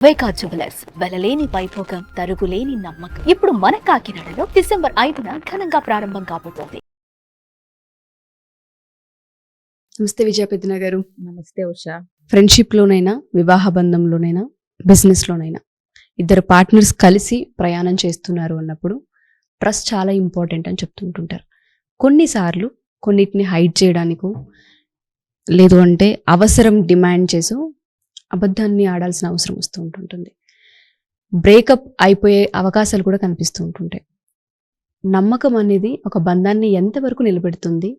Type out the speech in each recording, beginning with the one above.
వైకా jewellers వెలలేని Vaibhogam తరుగులేని నమ్మకం. ఇప్పుడు మన కాకినాడలో డిసెంబర్ 5న ఘనంగా ప్రారంభం కాబోతోంది. నమస్తే విజయ పెద్దన గారు. నమస్తే ఉషా. ఫ్రెండ్షిప్లోనైనా, వివాహ బంధంలోనైనా, బిజినెస్లోనైనా ఇద్దరు పార్ట్నర్స్ కలిసి ప్రయాణం చేస్తున్నారు అన్నప్పుడు ట్రస్ట్ చాలా ఇంపార్టెంట్ అని చెప్తుంటుంటారు. కొన్నిసార్లు కొన్నిటిని హైడ్ చేయడానికో లేదు అంటే అవసరం డిమాండ్ చేసో అబద్ధాన్ని ఆడాల్సిన అవసరం వస్తూ ఉంటుంటుంది. బ్రేకప్ అయిపోయే అవకాశాలు కూడా కనిపిస్తూ ఉంటుంటాయి. నమ్మకం అనేది ఒక బంధాన్ని ఎంతవరకు నిలబెడుతుంది,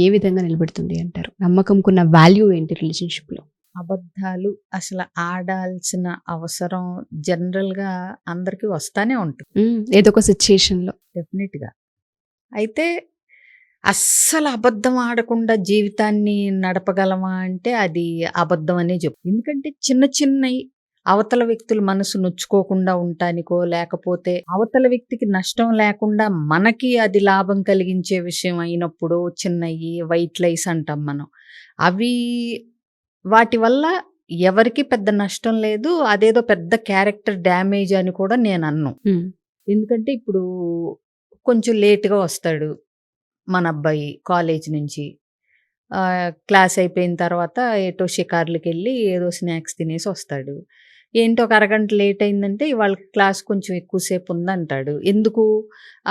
ఏ విధంగా నిలబెడుతుంది అంటారు? నమ్మకంకున్న వాల్యూ ఏంటి రిలేషన్షిప్లో? అబద్ధాలు అసలు ఆడాల్సిన అవసరం జనరల్గా అందరికీ వస్తానే ఉంటుంది ఏదో ఒక సిచ్యుయేషన్లో డెఫినెట్గా. అయితే అస్సలు అబద్ధం ఆడకుండా జీవితాన్ని నడపగలమా అంటే అది అబద్ధం అనే చెప్పు. ఎందుకంటే చిన్న చిన్నవి అవతల వ్యక్తుల మనసు నొచ్చుకోకుండా ఉండటానికో, లేకపోతే అవతల వ్యక్తికి నష్టం లేకుండా మనకి అది లాభం కలిగించే విషయం అయినప్పుడు చిన్నవి వైట్ లైస్ అంటాం మనం. అవి వాటి వల్ల ఎవరికి పెద్ద నష్టం లేదు, అదేదో పెద్ద క్యారెక్టర్ డ్యామేజ్ అని కూడా నేను అన్ను. ఎందుకంటే ఇప్పుడు కొంచెం లేట్గా వస్తాడు మన అబ్బాయి కాలేజ్ నుంచి. క్లాస్ అయిపోయిన తర్వాత ఏటో షికార్లకి వెళ్ళి ఏదో స్నాక్స్ తినేసి వస్తాడు. ఏంటో ఒక అరగంట లేట్ అయిందంటే ఇవాళ క్లాస్ కొంచెం ఎక్కువసేపు ఉందంటాడు. ఎందుకు?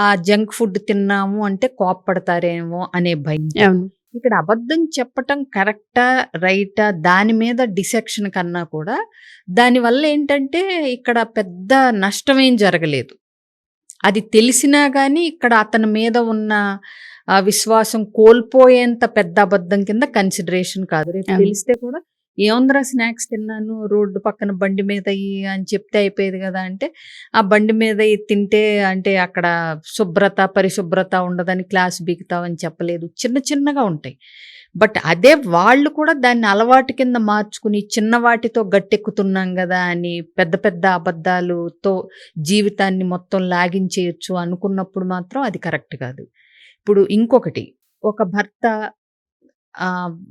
ఆ జంక్ ఫుడ్ తిన్నాము అంటే కోప్పడతారేమో అనే భయం. ఇక్కడ అబద్ధం చెప్పటం కరెక్టా రైటా దాని మీద డిసెక్షన్ కన్నా కూడా దానివల్ల ఏంటంటే ఇక్కడ పెద్ద నష్టమేం జరగలేదు. అది తెలిసినా కానీ ఇక్కడ అతని మీద ఉన్న విశ్వాసం కోల్పోయేంత పెద్ద అబద్ధం కింద కన్సిడరేషన్ కాదు. రేపు తెలిస్తే కూడా ఏముందిరా స్నాక్స్ తిన్నాను రోడ్డు పక్కన బండి మీద అని చెప్తే అయిపోయేది కదా అంటే, ఆ బండి మీద తింటే అంటే అక్కడ శుభ్రత పరిశుభ్రత ఉండదని క్లాస్ బీగుతావని చెప్పలేదు. చిన్న చిన్నగా ఉంటాయి. బట్ అదే వాళ్ళు కూడా దాన్ని అలవాటు కింద మార్చుకుని చిన్న వాటితో గట్టెక్కుతున్నాం కదా అని పెద్ద పెద్ద అబద్ధాలతో జీవితాన్ని మొత్తం లాగించేయచ్చు అనుకున్నప్పుడు మాత్రం అది కరెక్ట్ కాదు. ఇప్పుడు ఇంకొకటి, ఒక భర్త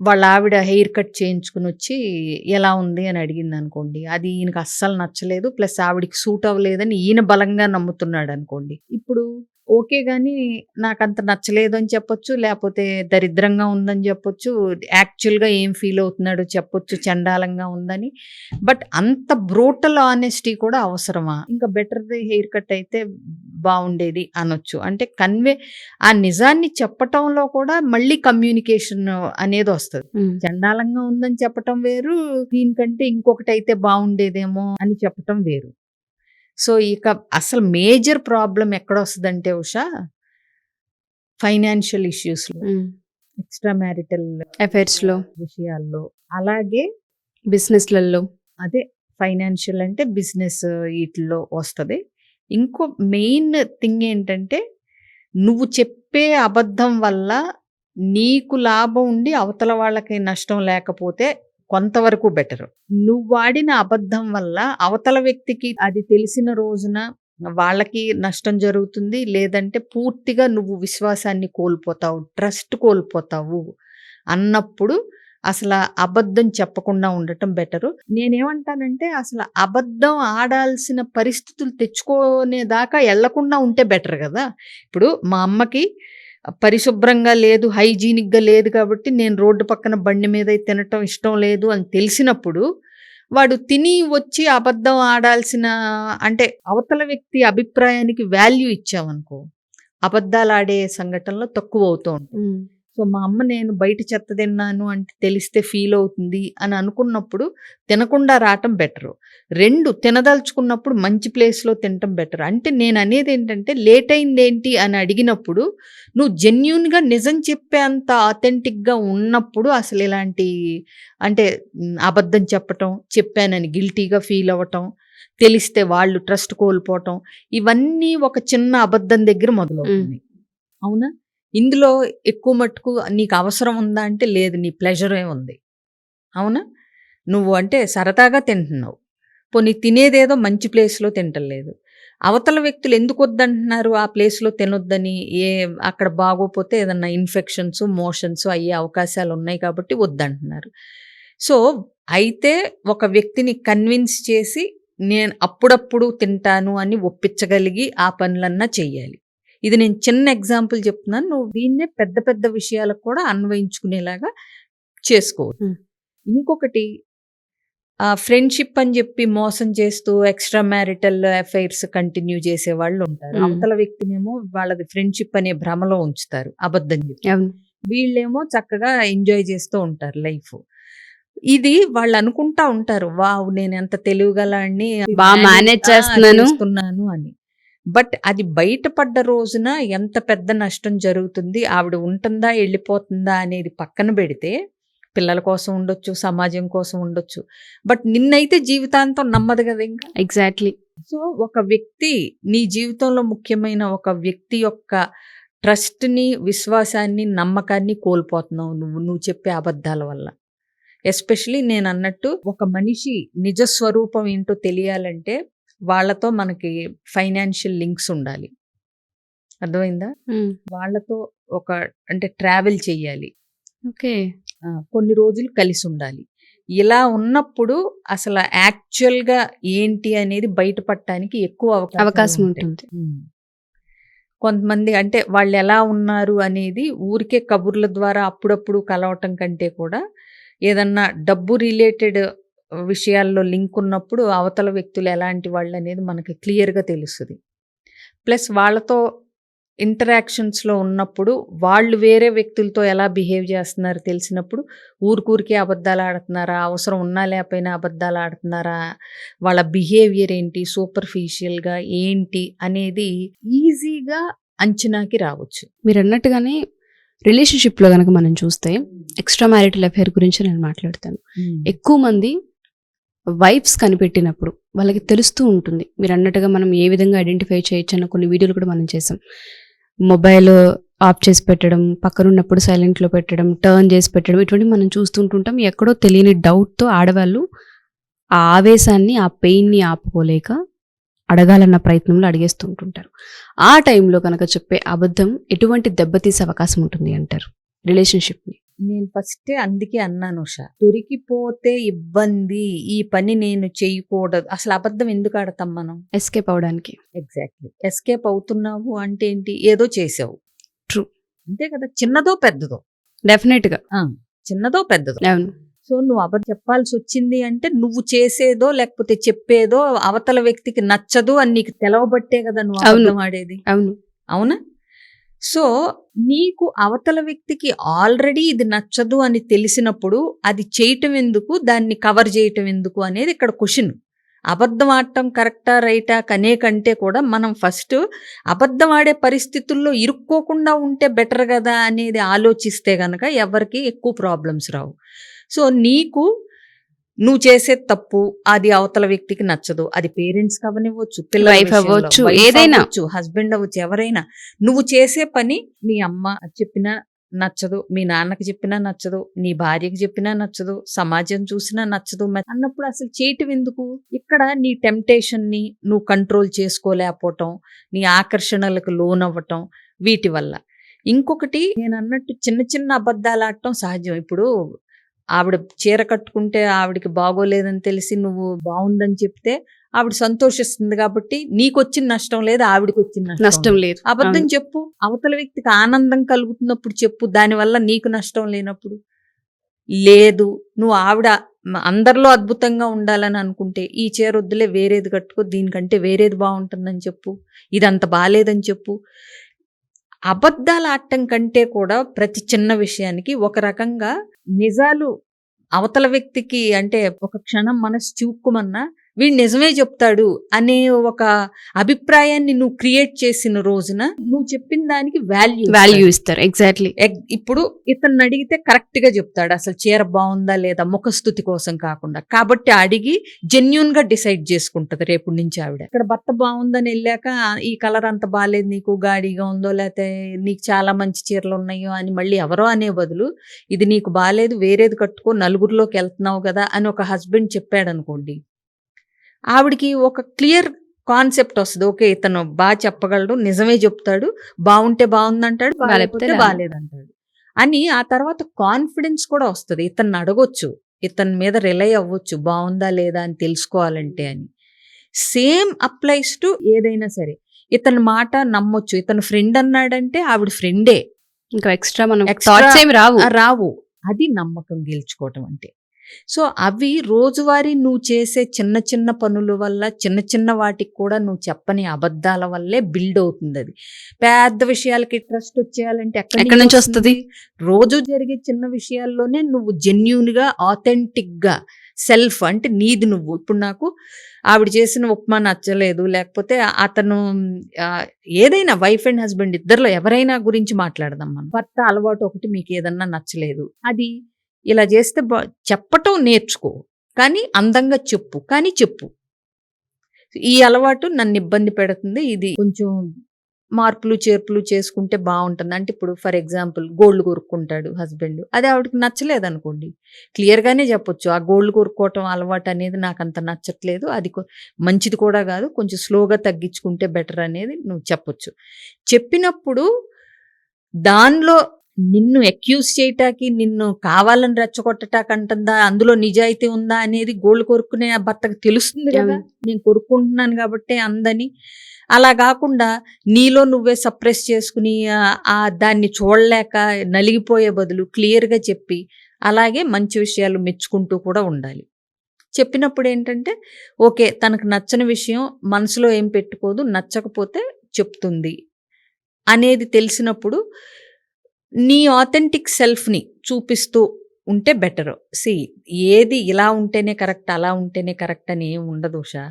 వాళ్ళ ఆవిడ హెయిర్ కట్ చేయించుకుని వచ్చి ఎలా ఉంది అని అడిగింది అనుకోండి, అది ఈయనకు అస్సలు నచ్చలేదు, ప్లస్ ఆవిడికి సూట్ అవ్వలేదని ఈయన బలంగా నమ్ముతున్నాడు అనుకోండి. ఇప్పుడు ఓకే కానీ నాకు అంత నచ్చలేదు అని చెప్పొచ్చు, లేకపోతే దరిద్రంగా ఉందని చెప్పొచ్చు, యాక్చువల్గా ఏం ఫీల్ అవుతున్నాడో చెప్పొచ్చు, చండాలంగా ఉందని. బట్ అంత బ్రూటల్ ఆనెస్టీ కూడా అవసరమా? ఇంకా బెటర్ది హెయిర్ కట్ అయితే బాగుండేది అనొచ్చు. అంటే ఆ నిజాన్ని చెప్పటంలో కూడా మళ్ళీ కమ్యూనికేషన్ అనేది వస్తుంది. చండాలంగా ఉందని చెప్పటం వేరు, దీనికంటే ఇంకొకటి అయితే బాగుండేదేమో అని చెప్పటం వేరు. సో ఇక అసలు మేజర్ ప్రాబ్లం ఎక్కడ వస్తుందంటే ఉషా, ఫైనాన్షియల్ ఇష్యూస్లో, ఎక్స్ట్రా మ్యారిటల్ అఫైర్స్లో, విషయాల్లో, అలాగే బిజినెస్లలో. అదే ఫైనాన్షియల్ అంటే బిజినెస్ వీటిల్లో వస్తుంది. ఇంకో మెయిన్ థింగ్ ఏంటంటే, నువ్వు చెప్పే అబద్ధం వల్ల నీకు లాభం ఉండి అవతల వాళ్ళకి నష్టం లేకపోతే కొంతవరకు బెటర్. నువ్వు వాడిన అబద్ధం వల్ల అవతల వ్యక్తికి అది తెలిసిన రోజున వాళ్ళకి నష్టం జరుగుతుంది, లేదంటే పూర్తిగా నువ్వు విశ్వాసాన్ని కోల్పోతావు, ట్రస్ట్ కోల్పోతావు అన్నప్పుడు అసలు అబద్ధం చెప్పకుండా ఉండటం బెటరు. నేనేమంటానంటే అసలు అబద్ధం ఆడాల్సిన పరిస్థితులు తెచ్చుకునేదాకా వెళ్లకుండా ఉంటే బెటర్ కదా. ఇప్పుడు మా అమ్మకి పరిశుభ్రంగా లేదు, హైజీనిక్గా లేదు కాబట్టి నేను రోడ్డు పక్కన బండి మీద తినటం ఇష్టం లేదు అని తెలిసినప్పుడు వాడు తిని వచ్చి అబద్ధం ఆడాల్సిన, అంటే అవతల వ్యక్తి అభిప్రాయానికి వాల్యూ ఇచ్చామనుకో అబద్ధాలు ఆడే సంఘటనలు తక్కువ అవుతూ ఉంటాయి. సో మా అమ్మ నేను బయట చెత్త తిన్నాను అంటే తెలిస్తే ఫీల్ అవుతుంది అని అనుకున్నప్పుడు తినకుండా రావటం బెటరు. 2 తినదలుచుకున్నప్పుడు మంచి ప్లేస్లో తినటం బెటర్. అంటే నేను అనేది ఏంటంటే, లేట్ అయింది ఏంటి అని అడిగినప్పుడు నువ్వు జెన్యూన్గా నిజం చెప్పే అంత ఆథెంటిక్గా ఉన్నప్పుడు అసలు ఇలాంటి అంటే అబద్ధం చెప్పటం, చెప్పానని గిల్టీగా ఫీల్ అవ్వటం, తెలిస్తే వాళ్ళు ట్రస్ట్ కోల్పోవటం, ఇవన్నీ ఒక చిన్న అబద్ధం దగ్గర మొదలవుతుంది. అవునా? ఇందులో ఎక్కువ మట్టుకు నీకు అవసరం ఉందా అంటే లేదు, నీ ప్లెజరే ఉంది. అవునా? నువ్వు అంటే సరదాగా తింటున్నావు, పోనీ తినేదేదో మంచి ప్లేస్లో తింటలేదు. అవతల వ్యక్తులు ఎందుకు వద్దంటున్నారు ఆ ప్లేస్లో తినొద్దని? అక్కడ బాగోపోతే ఏదన్నా ఇన్ఫెక్షన్స్ మోషన్స్ అయ్యే అవకాశాలు ఉన్నాయి కాబట్టి వద్దంటున్నారు. సో అయితే ఒక వ్యక్తిని కన్విన్స్ చేసి నేను అప్పుడప్పుడు తింటాను అని ఒప్పించగలిగి ఆ పనులన్నా చెయ్యాలి. ఇది నేను చిన్న ఎగ్జాంపుల్ చెప్తున్నాను. నువ్వు దీన్నే పెద్ద పెద్ద విషయాలకు కూడా అన్వయించుకునేలాగా చేసుకోవచ్చు. Hmm. ఇంకొకటి ఫ్రెండ్షిప్ అని చెప్పి మోసం చేస్తూ ఎక్స్ట్రా మ్యారిటల్ అఫైర్స్ కంటిన్యూ చేసే వాళ్ళు ఉంటారు. అవతల వ్యక్తినేమో వాళ్ళది ఫ్రెండ్షిప్ అనే భ్రమలో ఉంచుతారు అబద్ధం చెప్పి. అవును. వీళ్ళేమో చక్కగా ఎంజాయ్ చేస్తూ ఉంటారు లైఫ్. ఇది వాళ్ళు అనుకుంటా ఉంటారు, వావ్ నేను ఎంత తెలివిగలని బాగా మేనేజ్ చేస్తున్నాను అని. బట్ అది బయటపడ్డ రోజున ఎంత పెద్ద నష్టం జరుగుతుంది, ఆవిడ ఉంటుందా వెళ్ళిపోతుందా అనేది పక్కన పెడితే, పిల్లల కోసం ఉండొచ్చు, సమాజం కోసం ఉండొచ్చు, బట్ నిన్నైతే జీవితాంతం నమ్మదు కదా ఇంకా. ఎగ్జాక్ట్లీ. సో ఒక వ్యక్తి, నీ జీవితంలో ముఖ్యమైన ఒక వ్యక్తి యొక్క ట్రస్ట్ని, విశ్వాసాన్ని, నమ్మకాన్ని కోల్పోతున్నావు నువ్వు చెప్పే అబద్ధాల వల్ల. ఎస్పెషలీ నేను అన్నట్టు ఒక మనిషి నిజ స్వరూపం ఏంటో తెలియాలంటే వాళ్ళతో మనకి ఫైనాన్షియల్ లింక్స్ ఉండాలి. అర్థమైందా? వాళ్ళతో అంటే ట్రావెల్ చెయ్యాలి, ఓకే, కొన్ని రోజులు కలిసి ఉండాలి. ఇలా ఉన్నప్పుడు అసలు యాక్చువల్గా ఏంటి అనేది బయటపడటానికి ఎక్కువ అవకాశం ఉంటుంది. కొంతమంది అంటే వాళ్ళు ఎలా ఉన్నారు అనేది ఊరికే కబుర్ల ద్వారా అప్పుడప్పుడు కలవటం కంటే కూడా ఏదన్నా డబ్బు రిలేటెడ్ విషయాల్లో లింక్ ఉన్నప్పుడు అవతల వ్యక్తులు ఎలాంటి వాళ్ళు అనేది మనకి క్లియర్గా తెలుస్తుంది. ప్లస్ వాళ్ళతో ఇంటరాక్షన్స్లో ఉన్నప్పుడు వాళ్ళు వేరే వ్యక్తులతో ఎలా బిహేవ్ చేస్తున్నారో తెలిసినప్పుడు ఊరికే అబద్ధాలు ఆడుతున్నారా, అవసరం ఉన్నా లేకపోయినా అబద్ధాలు ఆడుతున్నారా, వాళ్ళ బిహేవియర్ ఏంటి, సూపర్ఫిషియల్గా ఏంటి అనేది ఈజీగా అంచనాకి రావచ్చు. మీరు అన్నట్టుగానే రిలేషన్షిప్లో కనుక మనం చూస్తే ఎక్స్ట్రా మ్యారిటల్ అఫైర్ గురించి నేను మాట్లాడతాను. ఎక్కువ మంది వైఫ్స్ కనిపెట్టినప్పుడు వాళ్ళకి తెలుస్తూ ఉంటుంది. మీరు అన్నట్టుగా మనం ఏ విధంగా ఐడెంటిఫై చేయొచ్చు అన్న కొన్ని వీడియోలు కూడా మనం చేసాం. మొబైల్ ఆఫ్ చేసి పెట్టడం, పక్కనున్నప్పుడు సైలెంట్లో పెట్టడం, టర్న్ చేసి పెట్టడం, ఇటువంటి మనం చూస్తుంటుంటాం. ఎక్కడో తెలియని డౌట్తో ఆడవాళ్ళు ఆ ఆవేశాన్ని, ఆ పెయిన్ని ఆపుకోలేక అడగాలన్న ప్రయత్నంలో అడిగేస్తుంటుంటారు. ఆ టైంలో కనుక చెప్పే అబద్ధం ఎటువంటి దెబ్బతీసే అవకాశం ఉంటుంది అంటారు రిలేషన్షిప్ని? నేను ఫస్టే అందుకే అన్నాను ఉషా, దొరికిపోతే ఇబ్బంది, ఈ పని నేను చేయకూడదు. అసలు అబద్ధం ఎందుకు ఆడతాం మనం? ఎస్కేప్ అవడానికి. ఎగ్జాక్ట్లీ. ఎస్కేప్ అవుతున్నావు అంటే ఏంటి? ఏదో చేసావు. ట్రూ. అంతే కదా, చిన్నదో పెద్దదో. డెఫినెట్గా చిన్నదో పెద్దదో. అవును. సో నువ్వు అబద్ధం చెప్పాల్సి వచ్చింది అంటే నువ్వు చేసేదో లేకపోతే చెప్పేదో అవతల వ్యక్తికి నచ్చదు అని నీకు తెలవబట్టే కదా నువ్వు అబద్ధం ఆడేది. అవును. అవునా? సో నీకు అవతల వ్యక్తికి ఆల్రెడీ ఇది నచ్చదు అని తెలిసినప్పుడు అది చేయటం ఎందుకు, దాన్ని కవర్ చేయటం ఎందుకు అనేది ఇక్కడ క్వశ్చన్. అబద్ధం ఆడటం కరెక్టా రైటా కనే కంటే కూడా మనం ఫస్ట్ అబద్ధం ఆడే పరిస్థితుల్లో ఇరుక్కోకుండా ఉంటే బెటర్ కదా అనేది ఆలోచిస్తే గనక ఎవరికి ఎక్కువ ప్రాబ్లమ్స్ రావు. సో నువ్వు చేసే తప్పు అది అవతల వ్యక్తికి నచ్చదు. అది పేరెంట్స్ అవనివ్వచ్చు, పిల్లల వైఫ్ అవ్వచ్చు, ఏదైనా, హస్బెండ్ అవ్వచ్చు, ఎవరైనా. నువ్వు చేసే పని మీ అమ్మ చెప్పినా నచ్చదు, మీ నాన్నకి చెప్పినా నచ్చదు, నీ భార్యకి చెప్పినా నచ్చదు, సమాజం చూసినా నచ్చదు అన్నప్పుడు అసలు చేయటం ఎందుకు? ఇక్కడ నీ టెంప్టేషన్ని నువ్వు కంట్రోల్ చేసుకోలేకపోవటం, నీ ఆకర్షణలకు లోనవ్వటం, వీటి వల్ల. ఇంకొకటి నేను అన్నట్టు చిన్న చిన్న అబద్ధాలు ఆడటం సహజం. ఇప్పుడు ఆవిడ చీర కట్టుకుంటే ఆవిడకి బాగోలేదని తెలిసి నువ్వు బాగుందని చెప్తే ఆవిడ సంతోషిస్తుంది కాబట్టి నీకు వచ్చిన నష్టం లేదు, ఆవిడకి వచ్చిన నష్టం లేదు. అబద్ధం చెప్పు, అవతల వ్యక్తికి ఆనందం కలుగుతున్నప్పుడు చెప్పు, దానివల్ల నీకు నష్టం లేనప్పుడు. లేదు నువ్వు ఆవిడ అందరిలో అద్భుతంగా ఉండాలని అనుకుంటే ఈ చీర వద్దులే వేరేది కట్టుకో, దీనికంటే వేరేది బాగుంటుందని చెప్పు, ఇదంత బాగాలేదని చెప్పు. అబద్ధాలు ఆడటం కంటే కూడా ప్రతి చిన్న విషయానికి ఒక రకంగా నిజాలు అవతల వ్యక్తికి అంటే ఒక క్షణం మనసు చూక్కుమన్నా వీడు నిజమే చెప్తాడు అనే ఒక అభిప్రాయాన్ని నువ్వు క్రియేట్ చేసిన రోజున నువ్వు చెప్పిన దానికి వాల్యూ ఇస్తారు. ఎగ్జాక్ట్లీ. ఇప్పుడు ఇతన్ని అడిగితే కరెక్ట్ గా చెప్తాడు అసలు చీర బాగుందా లేదా, ముఖస్థుతి కోసం కాకుండా. కాబట్టి అడిగి జెన్యూన్ గా డిసైడ్ చేసుకుంటది రేపు నుంచి ఆవిడ. ఇక్కడ భర్త బాగుందని వెళ్ళాక ఈ కలర్ అంత బాగాలేదు, నీకు గాడిగా ఉందో లేకపోతే నీకు చాలా మంచి చీరలు ఉన్నాయో అని మళ్ళీ ఎవరో అనే బదులు ఇది నీకు బాగాలేదు వేరేది కట్టుకో, నలుగురిలోకి వెళ్తున్నావు కదా అని ఒక హస్బెండ్ చెప్పాడు అనుకోండి, ఆవిడికి ఒక క్లియర్ కాన్సెప్ట్ వస్తుంది. ఓకే ఇతను బాగా చెప్పగలడు, నిజమే చెప్తాడు, బాగుంటే బాగుందంటాడు, బాగాలేకపోతే బాగాలేదంటాడు అని. ఆ తర్వాత కాన్ఫిడెన్స్ కూడా వస్తుంది, ఇతన్ని అడగొచ్చు, ఇతని మీద రిలై అవ్వచ్చు బాగుందా లేదా అని తెలుసుకోవాలంటే అని. సేమ్ అప్లైస్ టు ఏదైనా సరే. ఇతని మాట నమ్మొచ్చు. ఇతను ఫ్రెండ్ అన్నాడంటే ఆవిడ ఫ్రెండే, ఇంకా ఎక్స్ట్రా మనం Extra థాట్స్ ఏమి రావు. రావు. అది నమ్మకం గెలుచుకోవటం అంటే. సో అవి రోజువారీ నువ్వు చేసే చిన్న చిన్న పనుల వల్ల, చిన్న చిన్న వాటికి కూడా నువ్వు చెప్పని అబద్ధాల వల్లే బిల్డ్ అవుతుంది. అది పెద్ద విషయాలకి ట్రస్ట్ వచ్చేయాలంటే ఎక్కడి నుంచి వస్తుంది? రోజు జరిగే చిన్న విషయాల్లోనే నువ్వు జెన్యూన్ గా, ఆథెంటిక్ గా, సెల్ఫ్ అంటే నీది నువ్వు. ఇప్పుడు నాకు ఆవిడ చేసిన ఉప్మా నచ్చలేదు, లేకపోతే అతను ఏదైనా వైఫ్ అండ్ హస్బెండ్ ఇద్దరిలో ఎవరైనా గురించి మాట్లాడదాం మనం. భర్త అలవాటు ఒకటి మీకు ఏదన్నా నచ్చలేదు, అది ఇలా చేస్తే చెప్పటం నేర్చుకో, కానీ అందంగా చెప్పు, కానీ చెప్పు. ఈ అలవాటు నన్ను ఇబ్బంది పెడుతుంది, ఇది కొంచెం మార్పులు చేర్పులు చేసుకుంటే బాగుంటుంది. అంటే ఇప్పుడు ఫర్ ఎగ్జాంపుల్ గోల్డ్ కొరుక్కుంటాడు హస్బెండ్, అది ఆవిడకి నచ్చలేదు అనుకోండి, క్లియర్గానే చెప్పొచ్చు, ఆ గోల్డ్ కొరుక్కోవటం అలవాటు అనేది నాకు అంత నచ్చట్లేదు, అది మంచిది కూడా కాదు, కొంచెం స్లోగా తగ్గించుకుంటే బెటర్ అనేది నువ్వు చెప్పొచ్చు. చెప్పినప్పుడు దానిలో నిన్ను అక్యూజ్ చేయటానికి, నిన్ను కావాలని రెచ్చగొట్టటాకంటుందా, అందులో నిజాయితీ ఉందా అనేది గోల్డ్ కొరుక్కునే ఆ భర్తకు తెలుస్తుంది కదా, నేను కొరుక్కుంటున్నాను కాబట్టి అందని. అలా కాకుండా నీలో నువ్వే సప్రెస్ చేసుకుని దాన్ని చూడలేక నలిగిపోయే బదులు క్లియర్గా చెప్పి, అలాగే మంచి విషయాలు మెచ్చుకుంటూ కూడా ఉండాలి. చెప్పినప్పుడు ఏంటంటే ఓకే, తనకు నచ్చని విషయం మనసులో ఏం పెట్టుకోదు, నచ్చకపోతే చెప్తుంది అనేది తెలిసినప్పుడు నీ ఆథెంటిక్ సెల్ఫ్ని చూపిస్తూ ఉంటే బెటర్. ఏది ఇలా ఉంటేనే కరెక్ట్, అలా ఉంటేనే కరెక్ట్ అని ఏం ఉండదు ఉషా.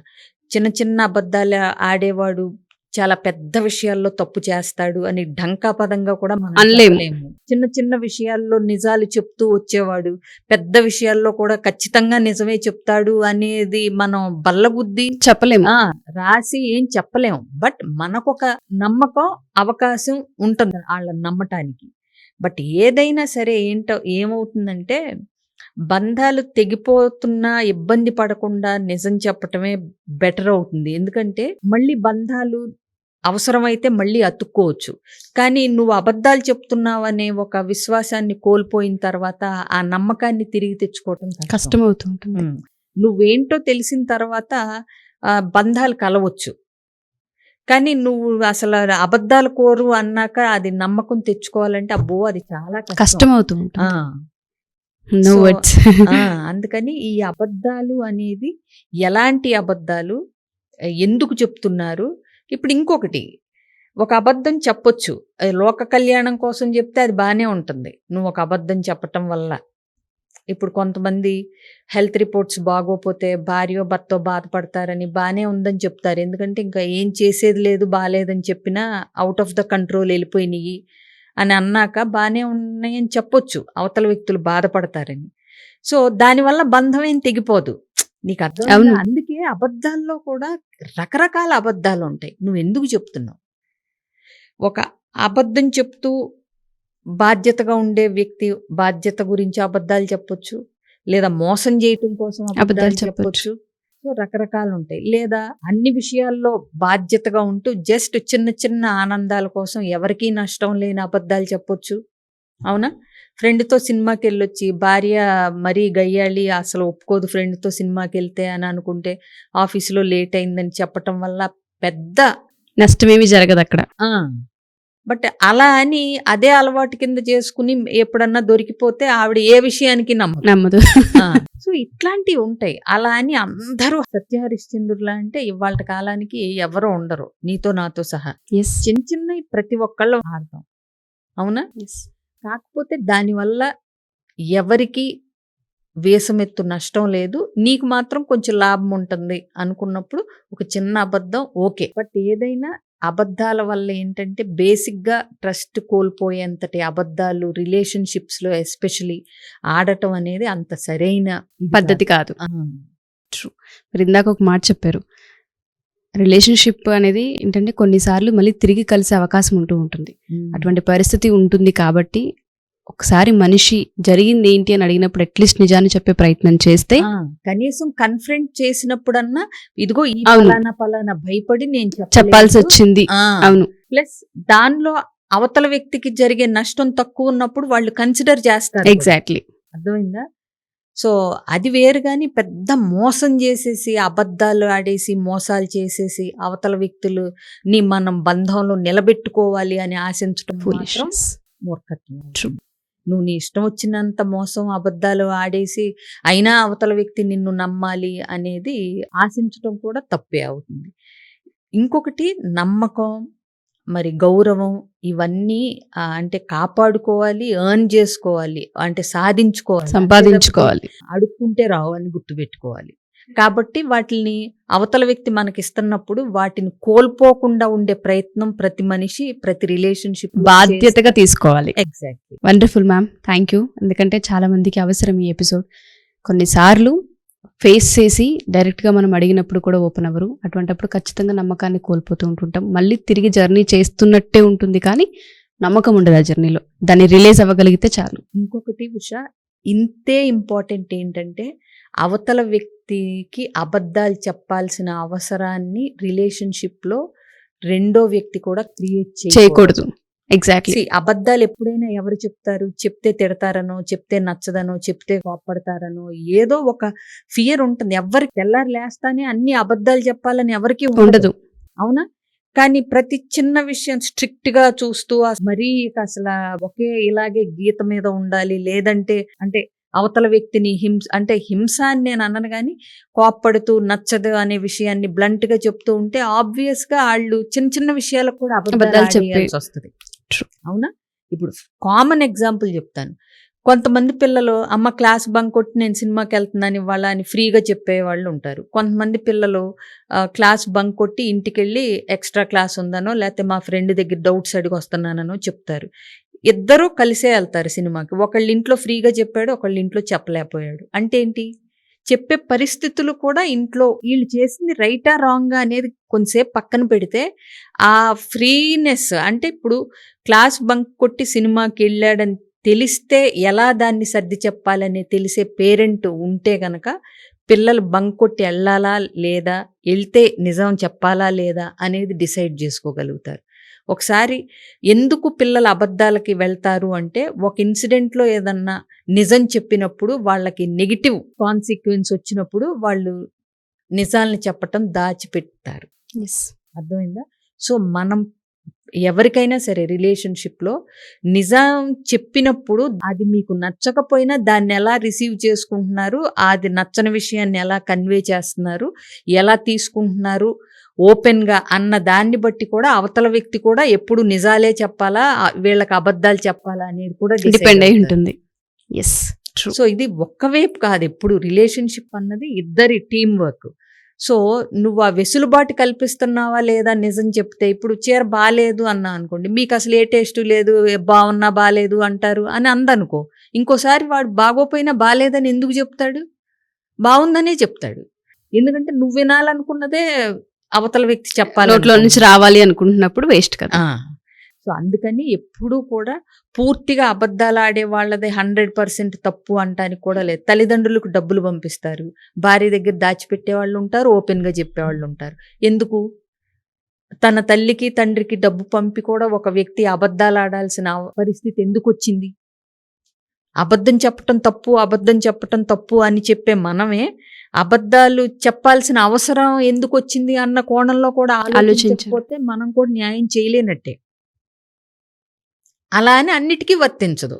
చిన్న చిన్న అబద్ధాలు ఆడేవాడు చాలా పెద్ద విషయాల్లో తప్పు చేస్తాడు అని ఢంకాపదంగా కూడా మనం అనలేము. చిన్న చిన్న విషయాల్లో నిజాలు చెప్తూ వచ్చేవాడు పెద్ద విషయాల్లో కూడా ఖచ్చితంగా నిజమే చెప్తాడు అనేది మనం బల్లగుద్ది చెప్పలేము, రాసి ఏం చెప్పలేము. బట్ మనకొక నమ్మకం, అవకాశం ఉంటుంది వాళ్ళని నమ్మటానికి. బట్ ఏదైనా సరే ఏమవుతుందంటే బంధాలు తెగిపోతున్నా ఇబ్బంది పడకుండా నిజం చెప్పటమే బెటర్ అవుతుంది. ఎందుకంటే మళ్ళీ బంధాలు అవసరమైతే మళ్ళీ అతుక్కోవచ్చు, కానీ నువ్వు అబద్ధాలు చెప్తున్నావు అనే ఒక విశ్వాసాన్ని కోల్పోయిన తర్వాత ఆ నమ్మకాన్ని తిరిగి తెచ్చుకోవటం కష్టం అవుతుంటుంది. నువ్వేంటో తెలిసిన తర్వాత బంధాలు కలవచ్చు, కానీ నువ్వు అసలు అబద్ధాలు కోరు అన్నాక అది నమ్మకం తెచ్చుకోవాలంటే అబ్బో అది చాలా కష్టం అవుతుంది. అందుకని ఈ అబద్ధాలు అనేది ఎలాంటి అబద్ధాలు, ఎందుకు చెప్తున్నారు. ఇప్పుడు ఇంకొకటి, ఒక అబద్ధం చెప్పొచ్చు, లోక కళ్యాణం కోసం చెప్తే అది బాగానే ఉంటుంది, నువ్వు ఒక అబద్ధం చెప్పటం వల్ల. ఇప్పుడు కొంతమంది హెల్త్ రిపోర్ట్స్ బాగోపోతే భార్యో భర్తో బాధపడతారని బాగానే ఉందని చెప్తారు, ఎందుకంటే ఇంకా ఏం చేసేది లేదు, బాగాలేదని చెప్పినా అవుట్ ఆఫ్ ద కంట్రోల్ వెళ్ళిపోయినాయి అని అన్నాక బాగానే ఉన్నాయని చెప్పొచ్చు, అవతల వ్యక్తులు బాధపడతారని. సో దానివల్ల బంధం ఏం తెగిపోదు, నీకు అర్థం. అందుకే అబద్ధాల్లో కూడా రకరకాల అబద్ధాలు ఉంటాయి. నువ్వు ఎందుకు చెప్తున్నావు? ఒక అబద్ధం చెప్తూ బాధ్యతగా ఉండే వ్యక్తి బాధ్యత గురించి అబద్ధాలు చెప్పొచ్చు, లేదా మోసం చేయటం కోసం అబద్ధాలు చెప్పొచ్చు. సో రకరకాలు ఉంటాయి. లేదా అన్ని విషయాల్లో బాధ్యతగా ఉంటూ జస్ట్ చిన్న చిన్న ఆనందాల కోసం ఎవరికీ నష్టం లేని అబద్ధాలు చెప్పొచ్చు. అవునా? ఫ్రెండ్తో సినిమాకి వెళ్ళొచ్చి భార్య మరీ గయ్యాళి, అసలు ఒప్పుకోదు ఫ్రెండ్తో సినిమాకి వెళ్తే అని అనుకుంటే ఆఫీసులో లేట్ అయిందని చెప్పటం వల్ల పెద్ద నష్టమేమి జరగదు అక్కడ. బట్ అలా అని అదే అలవాటు కింద చేసుకుని ఎప్పుడన్నా దొరికిపోతే ఆవిడ ఏ విషయానికి నమ్మదు. సో ఇట్లాంటివి ఉంటాయి. అలా అని అందరూ సత్యహరిశ్చంద్రులా అంటే ఇవాళ కాలానికి ఎవరో ఉండరు, నీతో నాతో సహా. చిన్న చిన్న ప్రతి ఒక్కళ్ళు ఆడతాం, అవునా? కాకపోతే దానివల్ల ఎవరికి వేసమెత్తు నష్టం లేదు, నీకు మాత్రం కొంచెం లాభం ఉంటుంది అనుకున్నప్పుడు ఒక చిన్న అబద్ధం ఓకే. బట్ ఏదైనా అబద్ధాల వల్ల ఏంటంటే బేసిక్గా ట్రస్ట్ కోల్పోయేంతటి అబద్ధాలు రిలేషన్షిప్స్లో ఎస్పెషలీ ఆడటం అనేది అంత సరైన పద్ధతి కాదు. ట్రూ. మరి ఇందాక ఒక మాట చెప్పారు, రిలేషన్షిప్ అనేది ఏంటంటే కొన్నిసార్లు మళ్ళీ తిరిగి కలిసే అవకాశం ఉంటూ ఉంటుంది, అటువంటి పరిస్థితి ఉంటుంది. కాబట్టి ఒకసారి మనిషి జరిగింది ఏంటి అని అడిగినప్పుడు అట్లీస్ట్ నిజాన్ని చెప్పే ప్రయత్నం చేస్తే, కనీసం కన్ఫ్రంట్ చేసినప్పుడన్నా ఇదిగో ఈ పలానా భయపడి నేను చెప్పాల్సి వచ్చింది. అవును. ప్లస్ దానిలో అవతల వ్యక్తికి జరిగే నష్టం తక్కువ ఉన్నప్పుడు వాళ్ళు కన్సిడర్ చేస్తారు. ఎగ్జాక్ట్లీ. అర్థమైందా? సో అది వేరు గాని పెద్ద మోసం చేసేసి, అబద్ధాలు ఆడేసి, మోసాలు చేసేసి, అవతల వ్యక్తులుని మనం బంధంలో నిలబెట్టుకోవాలి అని ఆశించడం మాత్రం Foolishness. మూర్ఖత్వం. True. నువ్వు నీ ఇష్టం వచ్చినంత మోసం, అబద్ధాలు ఆడేసి అయినా అవతల వ్యక్తి నిన్ను నమ్మాలి అనేది ఆశించడం కూడా తప్పే అవుతుంది. ఇంకొకటి నమ్మకం, మరి గౌరవం ఇవన్నీ అంటే కాపాడుకోవాలి, ఎర్న్ చేసుకోవాలి, అంటే సాధించుకోవాలి. సంపాదించుకోవాలి. అడుక్కుంటే రావు అని గుర్తుపెట్టుకోవాలి. కాబట్టి వాటిని అవతల వ్యక్తి మనకిస్తున్నప్పుడు వాటిని కోల్పోకుండా ఉండే ప్రయత్నం ప్రతి మనిషి, ప్రతి రిలేషన్షిప్ బాధ్యతగా తీసుకోవాలి. Exactly. Wonderful ma'am, thank you. ఎందుకంటే చాలా మందికి అవసరం ఈ ఎపిసోడ్. కొన్నిసార్లు ఫేస్ చేసి డైరెక్ట్గా మనం అడిగినప్పుడు కూడా ఓపెన్ అవ్వరు. అటువంటప్పుడు ఖచ్చితంగా నమ్మకాన్ని కోల్పోతూ ఉంటుంటాం. మళ్ళీ తిరిగి జర్నీ చేస్తున్నట్టే ఉంటుంది, కానీ నమ్మకం ఉండదు ఆ జర్నీలో. దాన్ని రిలీజ్ అవ్వగలిగితే చాలు. ఇంకొకటి ఉషా, ఇంతే ఇంపార్టెంట్ ఏంటంటే అవతల వ్యక్తికి అబద్ధాలు చెప్పాల్సిన అవసరాన్ని రిలేషన్షిప్లో రెండో వ్యక్తి కూడా క్రియేట్ చేయకూడదు. ఎగ్జాక్ట్లీ. అబద్ధాలు ఎప్పుడైనా ఎవరు చెప్తారు? చెప్తే తిడతారనో, చెప్తే నచ్చదనో, చెప్తే కోప్పడతారనో, ఏదో ఒక ఫియర్ ఉంటుంది. ఎవరికి తెల్లారి లేస్తానే అన్ని అబద్ధాలు చెప్పాలని ఎవరికి ఉండదు. అవునా? కానీ ప్రతి చిన్న విషయం స్ట్రిక్ట్ గా చూస్తూ మరీ అసలు ఒకే ఇలాగే గీత మీద ఉండాలి, లేదంటే అంటే అవతల వ్యక్తిని హింస అని నేను అన్నాను, కానీ కోప్పడుతూ నచ్చదు అనే విషయాన్ని బ్లంట్ గా చెప్తూ ఉంటే ఆబ్వియస్ గా వాళ్ళు చిన్న చిన్న విషయాలకు కూడా అబద్ధాలు చెప్పాల్సి వస్తుంది. అవునా? ఇప్పుడు కామన్ ఎగ్జాంపుల్ చెప్తాను. కొంతమంది పిల్లలు అమ్మ క్లాస్ బంక్ కొట్టి నేను సినిమాకి వెళ్తున్నాను ఇవాళ అని ఫ్రీగా చెప్పే వాళ్ళు ఉంటారు. కొంతమంది పిల్లలు క్లాస్ బంక్ కొట్టి ఇంటికి వెళ్ళి ఎక్స్ట్రా క్లాస్ ఉందనో, లేకపోతే మా ఫ్రెండ్ దగ్గర డౌట్స్ అడిగి వస్తున్నానో చెప్తారు. ఇద్దరూ కలిసే వెళ్తారు సినిమాకి. ఒకళ్ళ ఇంట్లో ఫ్రీగా చెప్పాడు, ఒకళ్ళ ఇంట్లో చెప్పలేకపోయాడు. అంటే ఏంటి? చెప్పే పరిస్థితులు కూడా ఇంట్లో వీళ్ళు చేసింది రైటా రాంగా అనేది కొంతసేపు పక్కన పెడితే ఆ ఫ్రీనెస్, అంటే ఇప్పుడు క్లాస్ బంక్ కొట్టి సినిమాకి వెళ్ళాడని తెలిస్తే ఎలా దాన్ని సర్ది చెప్పాలని తెలిసే పేరెంట్ ఉంటే గనక పిల్లలు బంక్ కొట్టి వెళ్ళాలా లేదా, వెళ్తే నిజం చెప్పాలా లేదా అనేది డిసైడ్ చేసుకోగలుగుతారు. ఒకసారి ఎందుకు పిల్లలు అబద్ధాలకి వెళ్తారు అంటే, ఒక ఇన్సిడెంట్లో ఏదన్నా నిజం చెప్పినప్పుడు వాళ్ళకి నెగిటివ్ కాన్సిక్వెన్స్ వచ్చినప్పుడు వాళ్ళు నిజాల్ని చెప్పటం దాచిపెడతారు. అర్థమైందా? సో మనం ఎవరికైనా సరే రిలేషన్షిప్లో నిజం చెప్పినప్పుడు అది మీకు నచ్చకపోయినా దాన్ని ఎలా రిసీవ్ చేసుకుంటున్నారు, అది నచ్చని విషయాన్ని ఎలా కన్వే చేస్తున్నారు, ఎలా తీసుకుంటున్నారు ఓపెన్గా అన్న దాన్ని బట్టి కూడా అవతల వ్యక్తి కూడా ఎప్పుడు నిజాలే చెప్పాలా, వీళ్ళకి అబద్ధాలు చెప్పాలా అనేది కూడా డిపెండ్ అయి ఉంటుంది. సో ఇది ఒక్కవైపు కాదు, ఎప్పుడు రిలేషన్షిప్ అన్నది ఇద్దరి టీం వర్క్. సో నువ్వు ఆ వెసులుబాటు కల్పిస్తున్నావా లేదా నిజం చెప్తే, ఇప్పుడు చీర బాగాలేదు అన్నా అనుకోండి, మీకు అసలు ఏ టేస్ట్ లేదు, బాగున్నా బాగాలేదు అంటారు అని అందనుకో, ఇంకోసారి వాడు బాగోపోయినా బాగాలేదని ఎందుకు చెప్తాడు? బాగుందనే చెప్తాడు. ఎందుకంటే నువ్వు వినాలనుకున్నదే అవతల వ్యక్తి చెప్పాలి, నోట్లో నుంచి రావాలి అనుకుంటున్నప్పుడు వేస్ట్ కదా. సో అందుకని ఎప్పుడూ కూడా పూర్తిగా అబద్ధాలు ఆడే వాళ్ళదే 100% తప్పు అంటానికి కూడా లేదు. తల్లిదండ్రులకు డబ్బులు పంపిస్తారు, భార్య దగ్గర దాచిపెట్టే వాళ్ళు ఉంటారు, ఓపెన్గా చెప్పేవాళ్ళు ఉంటారు. ఎందుకు? తన తల్లికి తండ్రికి డబ్బు పంపి కూడా ఒక వ్యక్తి అబద్ధాలు ఆడాల్సిన పరిస్థితి ఎందుకు వచ్చింది? అబద్ధం చెప్పటం తప్పు అని చెప్పే మనమే అబద్ధాలు చెప్పాల్సిన అవసరం ఎందుకు వచ్చింది అన్న కోణంలో కూడా ఆలోచించకపోతే మనం కూడా న్యాయం చేయలేనట్టే. అలా అని అన్నిటికీ వర్తించదు,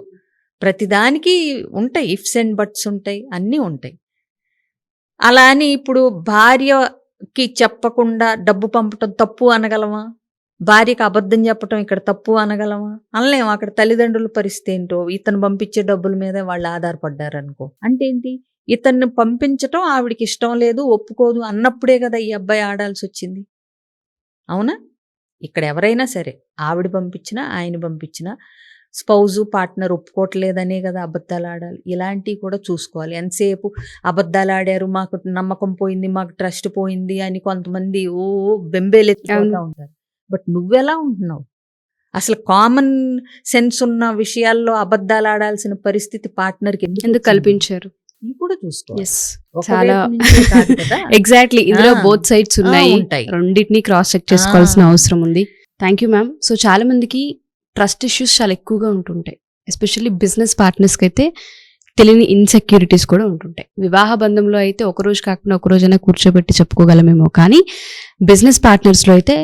ప్రతిదానికి ఉంటాయి ఇఫ్స్ అండ్ బట్స్ ఉంటాయి, అన్నీ ఉంటాయి. అలా అని ఇప్పుడు భార్యకి చెప్పకుండా డబ్బు పంపటం తప్పు అనగలమా? భార్యకి అబద్ధం చెప్పటం ఇక్కడ తప్పు అనగలమా? అనలేము. అక్కడ తల్లిదండ్రుల పరిస్థితి ఏంటో, ఇతను పంపించే డబ్బుల మీద వాళ్ళు ఆధారపడ్డారు అనుకో, అంటే ఏంటి? ఇతన్ని పంపించటం ఆవిడికి ఇష్టం లేదు, ఒప్పుకోదు అన్నప్పుడే కదా ఈ అబ్బాయి ఆడాల్సి వచ్చింది. అవునా? ఇక్కడ ఎవరైనా సరే ఆవిడ పంపించినా ఆయన పంపించినా స్పౌజు పార్ట్నర్ ఒప్పుకోవట్లేదనే కదా అబద్ధాలు ఆడాలి. ఇలాంటివి కూడా చూసుకోవాలి. ఎంతసేపు అబద్ధాలు ఆడారు, మాకు నమ్మకం పోయింది, మాకు ట్రస్ట్ పోయింది అని కొంతమంది బెంబేలెత్తుకుంటూ ఉంటారు. బట్ నువ్వెలా ఉంటున్నావు? అసలు కామన్ సెన్స్ ఉన్న విషయాల్లో అబద్ధాలు ఆడాల్సిన పరిస్థితి పార్ట్నర్కి ఎందుకు కల్పించారు? ఇది కూడా చూసుకోవాలి. చాలా ఎగ్జాక్ట్లీ, ఇందులో బోత్ సైడ్స్ ఉన్నాయి, రెండింటిని క్రాస్ చెక్ చేసుకోవాల్సిన అవసరం ఉంది. Thank you ma'am. సో చాలా మందికి ట్రస్ట్ ఇష్యూస్ చాలా ఎక్కువగా ఉంటుంటాయి, ఎస్పెషల్లీ బిజినెస్ పార్ట్నర్స్కి అయితే తెలియని ఇన్సెక్యూరిటీస్ కూడా ఉంటుంటాయి. వివాహ బంధంలో అయితే ఒక రోజు కాకుండా ఒక రోజైనా కూర్చోబెట్టి చెప్పుకోగలమేమో, కానీ బిజినెస్ పార్ట్నర్స్లో అయితే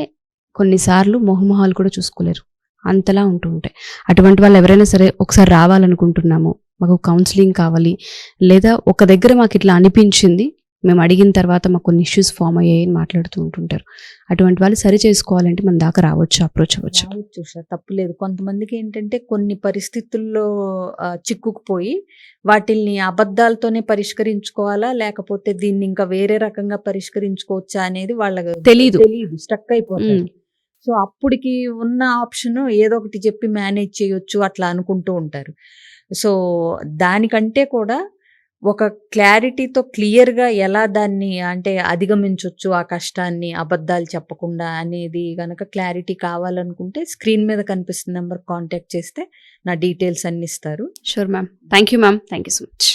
కొన్నిసార్లు మొహమొహాలు కూడా చూసుకోలేరు, అంతలా ఉంటూ ఉంటాయి. అటువంటి వాళ్ళు ఎవరైనా సరే ఒకసారి రావాలనుకుంటున్నాము, మాకు కౌన్సిలింగ్ కావాలి, లేదా ఒక దగ్గర మాకు ఇట్లా అనిపించింది, మేము అడిగిన తర్వాత మాకు కొన్ని ఇష్యూస్ ఫామ్ అయ్యాయి అని మాట్లాడుతూ ఉంటుంటారు. అటువంటి వాళ్ళు సరి చేసుకోవాలంటే మన దాకా రావచ్చు, అప్రోచ్ అవ్వచ్చు. రావచ్చు సార్, తప్పులేదు. కొంతమందికి ఏంటంటే కొన్ని పరిస్థితుల్లో చిక్కుకుపోయి వాటిల్ని అబద్ధాలతోనే పరిష్కరించుకోవాలా, లేకపోతే దీన్ని ఇంకా వేరే రకంగా పరిష్కరించుకోవచ్చా అనేది వాళ్ళకి తెలీదు. స్టక్ అయిపోతారు. సో అప్పటికి ఉన్న ఆప్షన్ ఏదో ఒకటి చెప్పి మేనేజ్ చేయొచ్చు అట్లా అనుకుంటూ ఉంటారు. సో దానికంటే కూడా ఒక క్లారిటీతో క్లియర్గా ఎలా దాన్ని అంటే అధిగమించవచ్చు ఆ కష్టాన్ని అబద్ధాలు చెప్పకుండా అనేది కనుక క్లారిటీ కావాలనుకుంటే స్క్రీన్ మీద కనిపిస్తున్న నెంబర్ కాంటాక్ట్ చేస్తే నా డీటెయిల్స్ అన్ని ఇస్తారు. Sure ma'am, thank you ma'am, thank you so much.